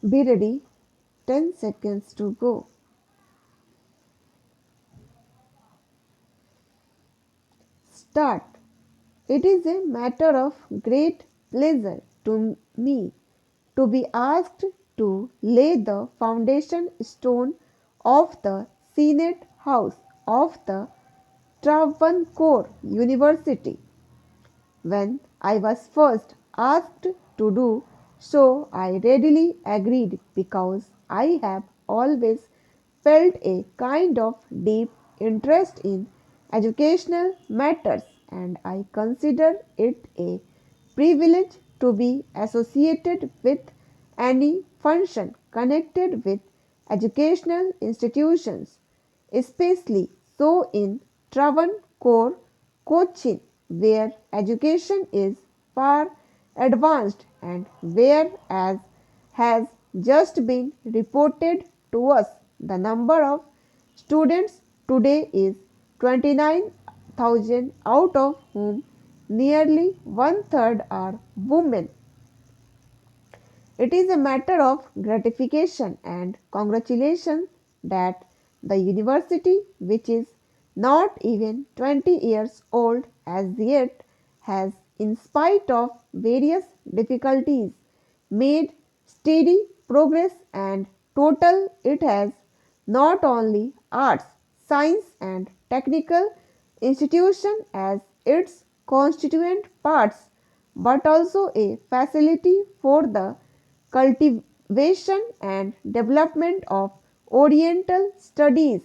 Be ready. 10 seconds to go. Start. It is a matter of great pleasure to me to be asked to lay the foundation stone of the Senate House of the Travancore University. When I was first asked to do so, I readily agreed because I have always felt a kind of deep interest in educational matters and I consider it a privilege to be associated with any function connected with educational institutions, especially so in Travancore, Cochin, where education is far advanced and where, as has just been reported to us, the number of students today is 29,000, out of whom nearly one third are women. It is a matter of gratification and congratulation that the university, which is not even 20 years old as yet, has, in spite of various difficulties, made steady progress and total it has not only arts, science and technical institution as its constituent parts, but also a facility for the cultivation and development of Oriental studies,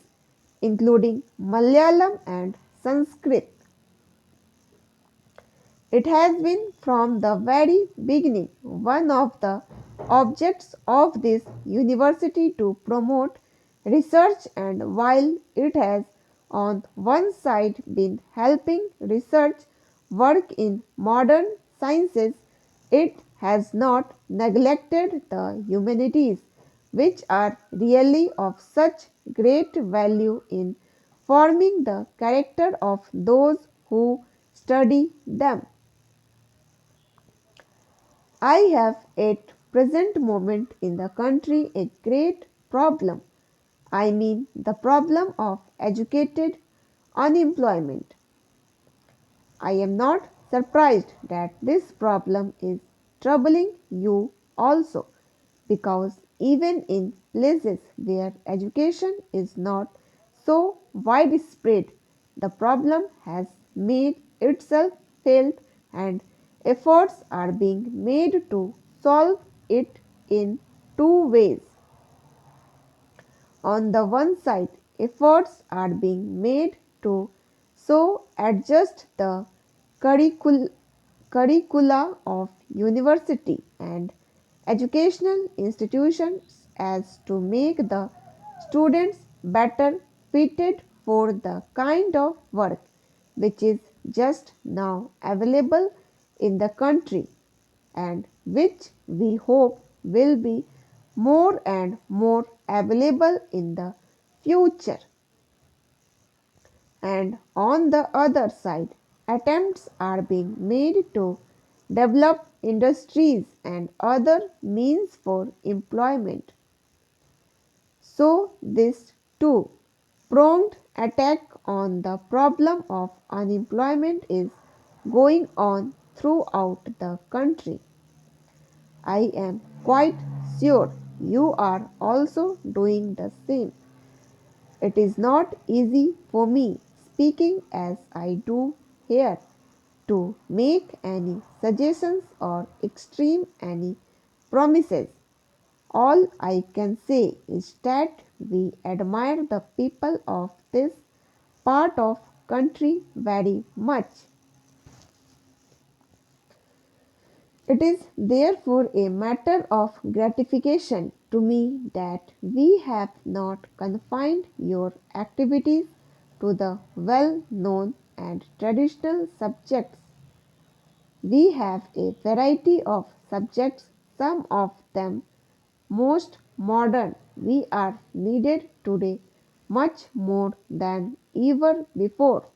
including Malayalam and Sanskrit. It has been from the very beginning one of the objects of this university to promote research, and while it has on one side been helping research work in modern sciences, it has not neglected the humanities, which are really of such great value in forming the character of those who study them. I have at present moment in the country a great problem. I mean the problem of educated unemployment. I am not surprised that this problem is troubling you also, because even in places where education is not so widespread, the problem has made itself felt and efforts are being made to solve it in two ways. On the one side, efforts are being made to so adjust the curricul- curricula of university and educational institutions as to make the students better fitted for the kind of work which is just now available in the country and which we hope will be more and more available in the future. And on the other side, attempts are being made to develop industries and other means for employment. So, this two pronged attack on the problem of unemployment is going on throughout the country. I am quite sure you are also doing the same. It is not easy for me, speaking as I do here, to make any suggestions or extreme any promises. All I can say is that we admire the people of this part of country very much. It is therefore a matter of gratification to me that we have not confined your activities to the well known and traditional subjects. We have a variety of subjects, some of them most modern. We are needed today much more than ever before.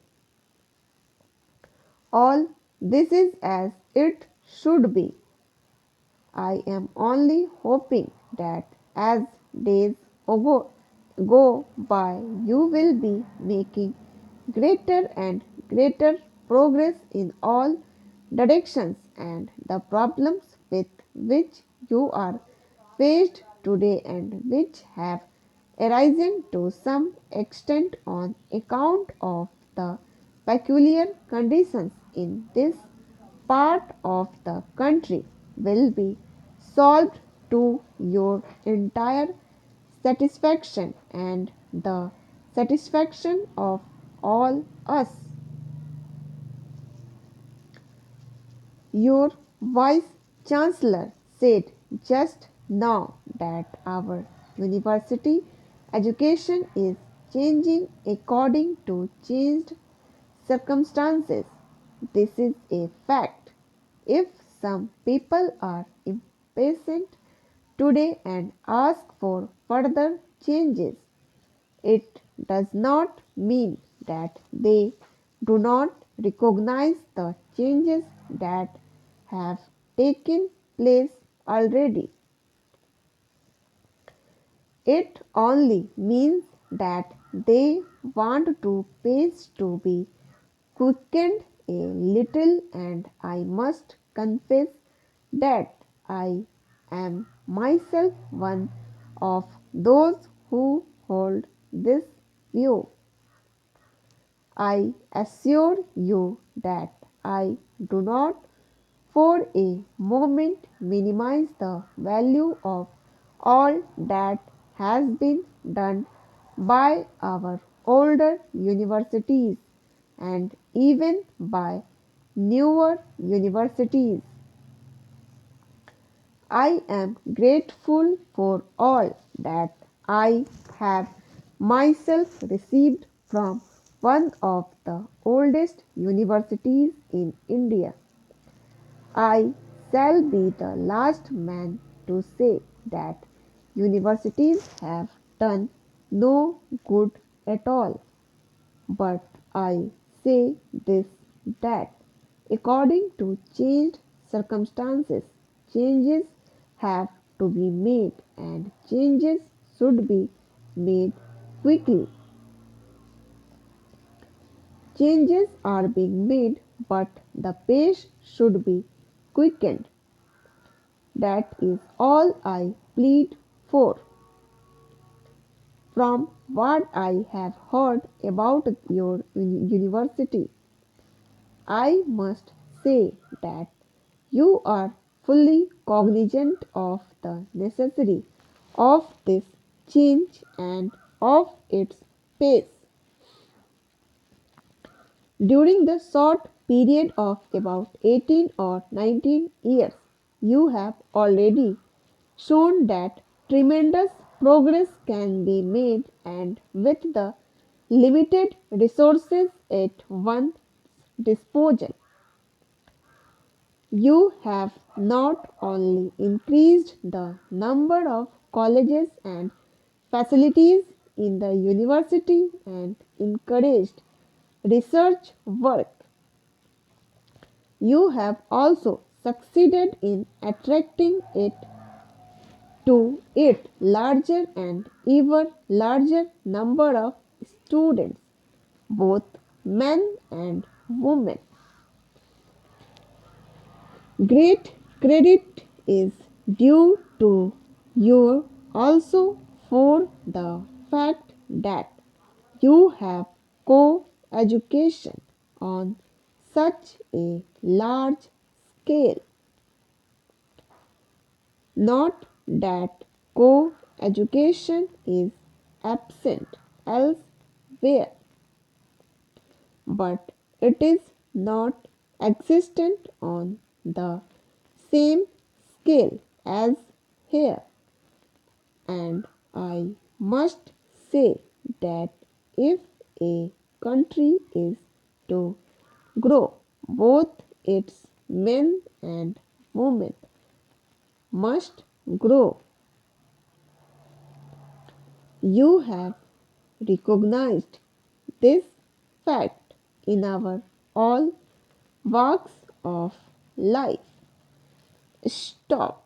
All this is as it should be. I am only hoping that as days go by, you will be making greater and greater progress in all directions, and the problems with which you are faced today and which have arisen to some extent on account of the peculiar conditions in this part of the country will be solved to your entire satisfaction and the satisfaction of all us. Your Vice Chancellor said just now that our university education is changing according to changed circumstances. This is a fact. If some people are impatient today and ask for further changes, it does not mean that they do not recognize the changes that have taken place already. It only means that they want to pace to be quickened a little, and I must confess that I am myself one of those who hold this view. I assure you that I do not for a moment minimize the value of all that has been done by our older universities and even by newer universities. I am grateful for all that I have myself received from one of the oldest universities in India. I shall be the last man to say that universities have done no good at all, but I say this that according to changed circumstances, changes have to be made and changes should be made quickly. Changes are being made, but the pace should be quickened. That is all I plead for. From what I have heard about your university, I must say that you are fully cognizant of the necessity of this change and of its pace. During the short period of about 18 or 19 years, you have already shown that tremendous progress can be made, and with the limited resources at one's disposal, you have not only increased the number of colleges and facilities in the university and encouraged research work, you have also succeeded in attracting it to its larger and ever larger number of students, both men and women. Great credit is due to you also for the fact that you have co-education on such a large scale. Not that co-education is absent elsewhere, but it is not existent on the same scale as here. And I must say that if a country is to grow, both its men and women must grow. You have recognized this fact in our all walks of life. Stop.